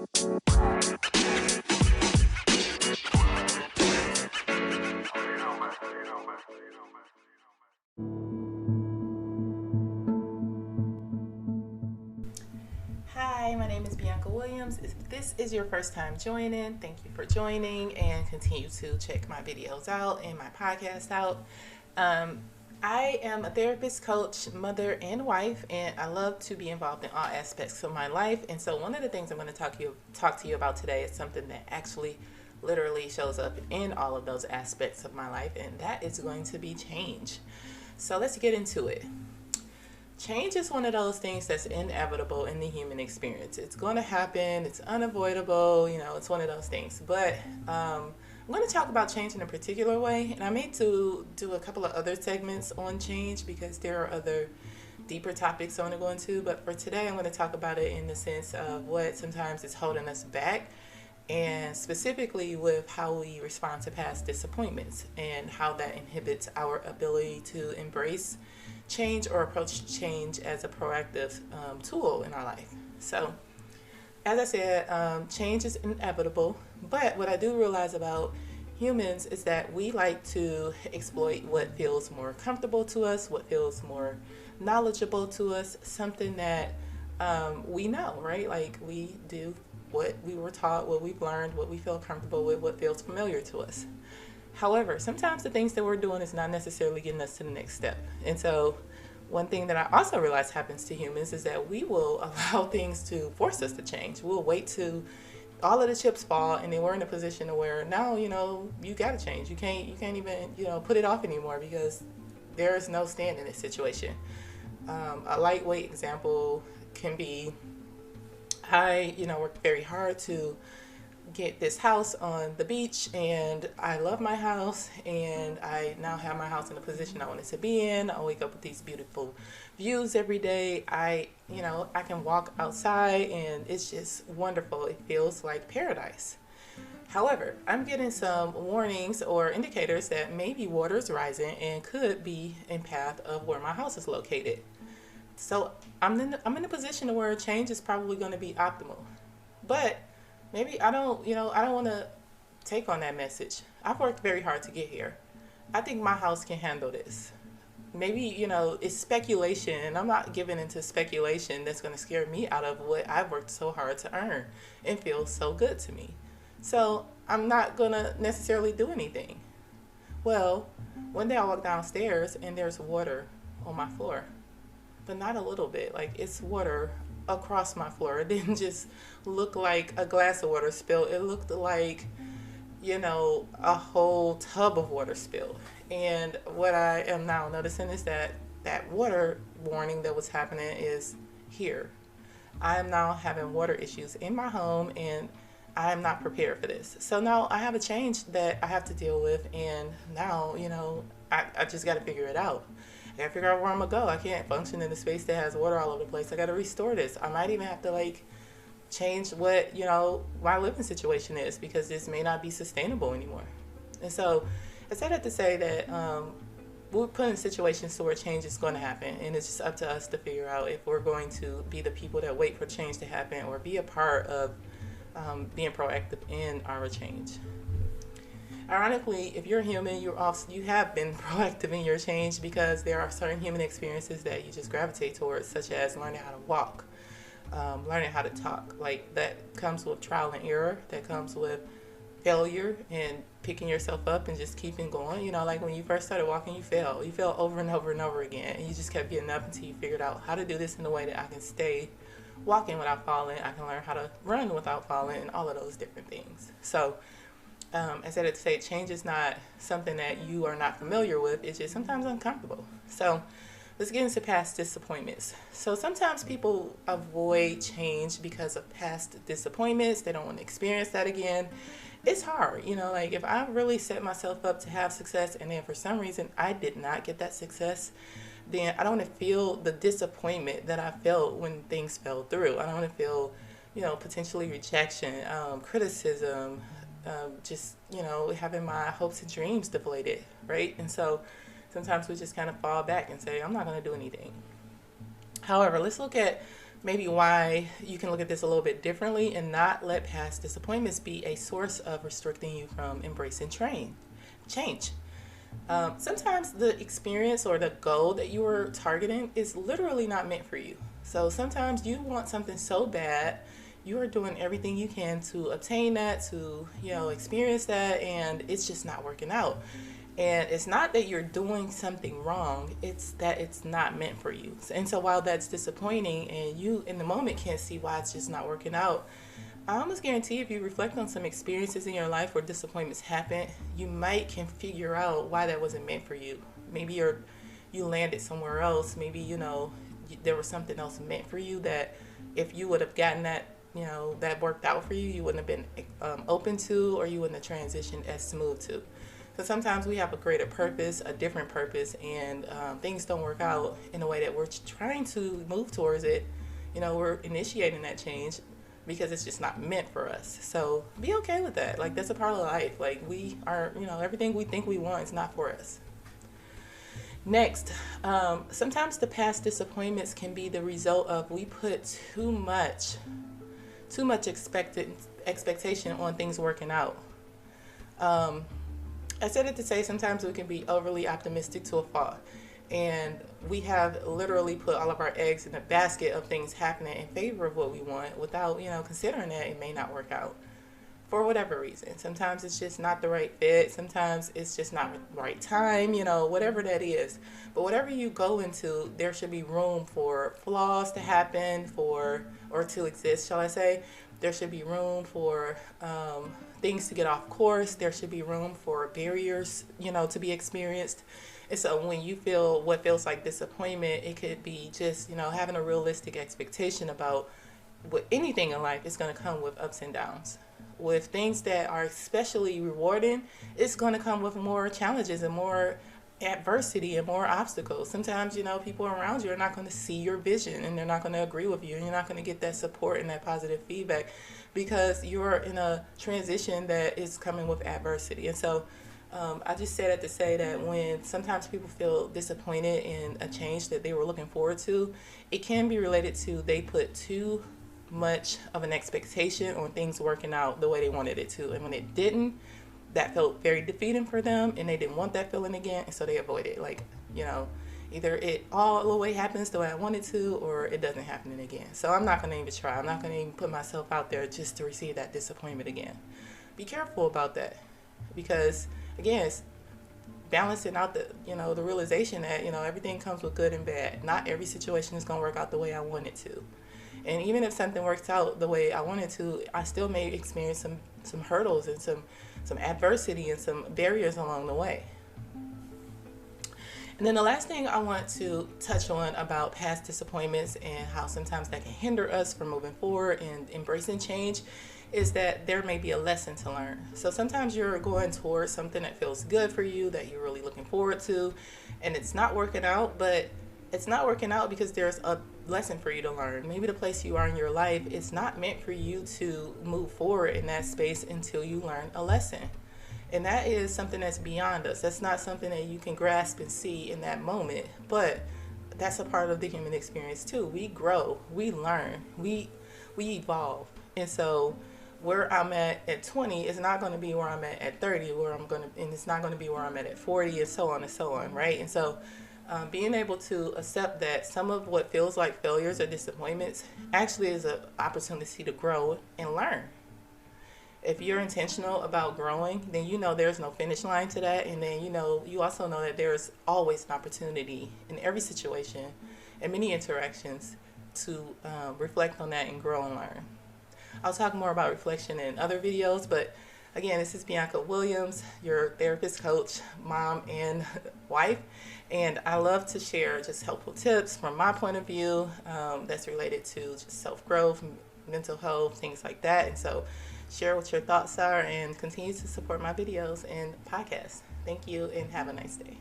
Hi, my name is Bianca Williams. If this is your first time joining, thank you for joining and continue to check my videos out and my podcast out. I am a therapist, coach, mother, and wife, and I love to be involved in all aspects of my life. And so one of the things I'm going to talk to you about today is something that actually literally shows up in all of those aspects of my life, and that is going to be change. So let's get into it. Change is one of those things that's inevitable in the human experience. It's going to happen. It's unavoidable. It's one of those things. But I'm going to talk about change in a particular way. And I may do a couple of other segments on change because there are other deeper topics I want to go into. But for today, I'm going to talk about it in the sense of what sometimes is holding us back, and specifically with how we respond to past disappointments and how that inhibits our ability to embrace change or approach change as a proactive tool in our life. So, as I said, change is inevitable, but what I do realize about humans is that we like to exploit what feels more comfortable to us, what feels more knowledgeable to us, something that we know, right? Like we do what we were taught, what we've learned, what we feel comfortable with, what feels familiar to us. However, sometimes the things that we're doing is not necessarily getting us to the next step. And so one thing that I also realize happens to humans is that we will allow things to force us to change. We'll wait till all of the chips fall, and then we're in a position to where now, you got to change. You can't even, put it off anymore because there is no stand in this situation. A lightweight example can be, I, worked very hard to get this house on the beach, and I love my house, and I now have my house in the position I wanted to be in. I wake up with these beautiful views every day. I can walk outside and it's just wonderful. It feels like paradise. However, I'm getting some warnings or indicators that maybe water is rising and could be in path of where my house is located. So I'm in a position where change is probably going to be optimal, but maybe I don't want to take on that message. I've worked very hard to get here. I think my house can handle this. Maybe, it's speculation, and I'm not giving into speculation that's going to scare me out of what I've worked so hard to earn and feels so good to me. So I'm not going to necessarily do anything. Well, one day I walk downstairs and there's water on my floor, but not a little bit. Like, it's water across my floor. It didn't just look like a glass of water spilled. It looked like, a whole tub of water spilled. And what I am now noticing is that water warning that was happening is here. I am now having water issues in my home, and I am not prepared for this. So now I have a change that I have to deal with, and now, I just got to figure it out. I gotta figure out where I'm gonna go. I can't function in a space that has water all over the place. I gotta restore this. I might even have to change what my living situation is, because this may not be sustainable anymore. And so I said that to say that we're put in situations where change is going to happen, and it's just up to us to figure out if we're going to be the people that wait for change to happen or be a part of being proactive in our change. Ironically, if you're human, you have been proactive in your change, because there are certain human experiences that you just gravitate towards, such as learning how to walk, learning how to talk. Like, that comes with trial and error, that comes with failure and picking yourself up and just keeping going. Like when you first started walking, you fell over and over and over again, and you just kept getting up until you figured out how to do this in a way that I can stay walking without falling. I can learn how to run without falling, and all of those different things. So I said it to say change is not something that you are not familiar with. It's just sometimes uncomfortable. So let's get into past disappointments. So sometimes people avoid change because of past disappointments. They don't want to experience that again. It's hard, like if I really set myself up to have success, and then for some reason I did not get that success, then I don't want to feel the disappointment that I felt when things fell through. I don't want to feel, potentially rejection, criticism, just, having my hopes and dreams deflated, right? And so sometimes we just kind of fall back and say, I'm not going to do anything. However, let's look at maybe why you can look at this a little bit differently and not let past disappointments be a source of restricting you from embracing change. Sometimes the experience or the goal that you were targeting is literally not meant for you. So sometimes you want something so bad, you are doing everything you can to obtain that, to, experience that, and it's just not working out. And it's not that you're doing something wrong, it's that it's not meant for you. And so while that's disappointing and you in the moment can't see why it's just not working out, I almost guarantee if you reflect on some experiences in your life where disappointments happen, you might can figure out why that wasn't meant for you. Maybe you landed somewhere else. Maybe, there was something else meant for you that if you would have gotten that, that worked out for you, you wouldn't have been open to, or you wouldn't have transitioned as smooth to. So sometimes we have a greater purpose, a different purpose, and things don't work out in a way that we're trying to move towards it. We're initiating that change because it's just not meant for us. So be okay with that. Like, that's a part of life. Like, we are, everything we think we want is not for us. Next, sometimes the past disappointments can be the result of we put too much expectation on things working out. I said it to say sometimes we can be overly optimistic to a fault. And we have literally put all of our eggs in a basket of things happening in favor of what we want without, considering that it may not work out for whatever reason. Sometimes it's just not the right fit. Sometimes it's just not the right time, whatever that is. But whatever you go into, there should be room for flaws to happen, or to exist, shall I say. There should be room for things to get off course. There should be room for barriers, to be experienced. And so when you feel what feels like disappointment, it could be just, having a realistic expectation about what anything in life is going to come with ups and downs. With things that are especially rewarding, it's going to come with more challenges and more adversity and more obstacles. Sometimes, people around you are not going to see your vision, and they're not going to agree with you, and you're not going to get that support and that positive feedback because you're in a transition that is coming with adversity. And so I just say that to say that when sometimes people feel disappointed in a change that they were looking forward to, it can be related to they put too much of an expectation on things working out the way they wanted it to. And when it didn't, that felt very defeating for them, and they didn't want that feeling again, and so they avoided it. Like, either it all the way happens the way I wanted to, or it doesn't happen again. So I'm not going to even try. I'm not going to even put myself out there just to receive that disappointment again. Be careful about that, because again, it's balancing out the realization that, everything comes with good and bad. Not every situation is going to work out the way I want it to. And even if something works out the way I wanted to, I still may experience some hurdles and some adversity and some barriers along the way. And then the last thing I want to touch on about past disappointments and how sometimes that can hinder us from moving forward and embracing change is that there may be a lesson to learn. So sometimes you're going towards something that feels good for you, that you're really looking forward to, and it's not working out, but it's not working out because there's a lesson for you to learn. Maybe the place you are in your life is not meant for you to move forward in that space until you learn a lesson. And that is something that's beyond us. That's not something that you can grasp and see in that moment, but that's a part of the human experience too. We grow, we learn, we evolve. And so where I'm at 20 is not going to be where I'm at 30, and it's not going to be where I'm at 40, and so on, right? And so being able to accept that some of what feels like failures or disappointments actually is an opportunity to grow and learn. If you're intentional about growing, then there's no finish line to that, and then you also know that there's always an opportunity in every situation and many interactions to reflect on that and grow and learn. I'll talk more about reflection in other videos, but again, this is Bianca Williams, your therapist, coach, mom, and wife, and I love to share just helpful tips from my point of view that's related to just self-growth, mental health, things like that. And so share what your thoughts are and continue to support my videos and podcasts. Thank you, and have a nice day.